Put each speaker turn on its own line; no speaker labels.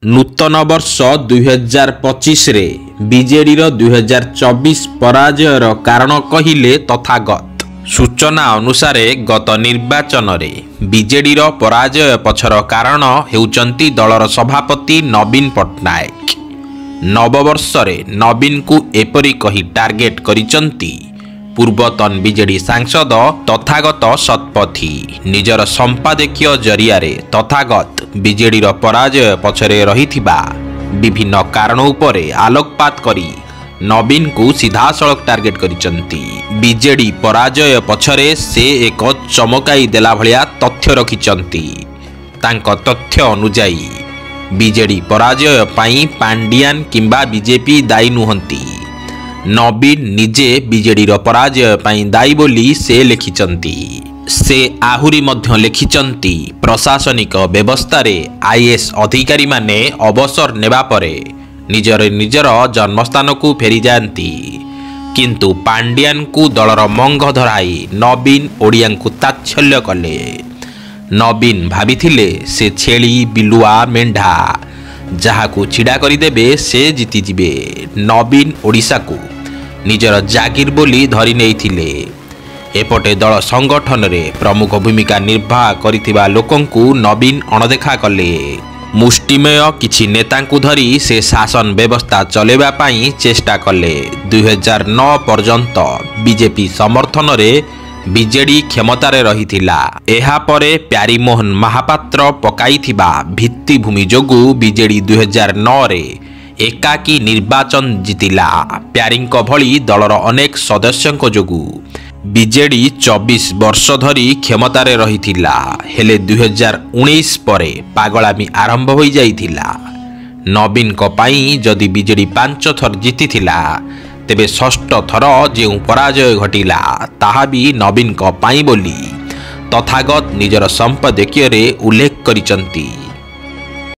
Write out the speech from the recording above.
नूतन वर्ष 2025 रे बीजेडी 2024 पराजयर कारण कहिले तथागत। सूचना अनुसार गत निर्वाचन रे बीजेडी पराजय पछर कारण हेउचंती दलर सभापति नवीन पट्टनायक। नववर्ष रे नवीन को एपरी कही टार्गेट करिचंती पूर्वतन बीजेडी सांसद तथागत शतपथी। निजर संपादकीय जरिया तथागत बीजेडी पराजय पछरे रहिथिबा विभिन्न कारण उपरे आलोकपात करी नवीन को सीधासलख टार्गेट करिचंती। बीजेडी पराजय पछरे से एक चमकाई देला भलिया तथ्य रखिचंती। तांको तथ्य अनुजाई बीजेडी पराजय पाई पांडियान किंबा बीजेपी दायी नुहंती। नवीन निजे बीजेडी पराजय पाई दायी बोली से लिखिचंती। से आहुरी मध्य लिखिचंती प्रशासनिक व्यवस्था रे आईएएस अधिकारी माने अवसर नेबा परे निजर जन्मस्थान को फेरी जाती, किंतु पांडियान को दलर मंग धराई नवीन ओडिया को ताच्छल्य कले। नवीन भाविथिले से छेली बिलुआ मेंढा जहाकू छिड़ा करदेवे से जीतिजिबे। नवीन ओडिशा को निजर जागिर बोली धरी नेइथिले। एपटे दल संगठन रे प्रमुख भूमिका निर्वाह करिथिबा लोकंकु नवीन अणदेखा कले। मुष्टिमेय किछि नेतांकु धरी से शासन व्यवस्था चलेबा पाई चेष्टा कले। 2009 पर्यंत बीजेपी समर्थन रे बीजेडी क्षमतारे रहिथिला। एहा परे प्यारीमोहन महापात्र पकाइथिबा भित्तिभूमि जोगु बीजेडी 2009 रे एकाकी निर्वाचन जितिला। प्यारींको भली दलर अनेक सदस्यंको जोगु बीजेडी 24 वर्ष धरी क्षमतारे रहिथिला। हेले 2019 परे पागलामी आरंभ होई जाइथिला। नवीन को पाई जदि बीजेडी 5 थर जीतिथिला तेबे षष्ठ थर जेउ पराजय घटिला ताहा भी नवीन को पाई बोली तथागत निजर संपादकीय रे उल्लेख करिचंती।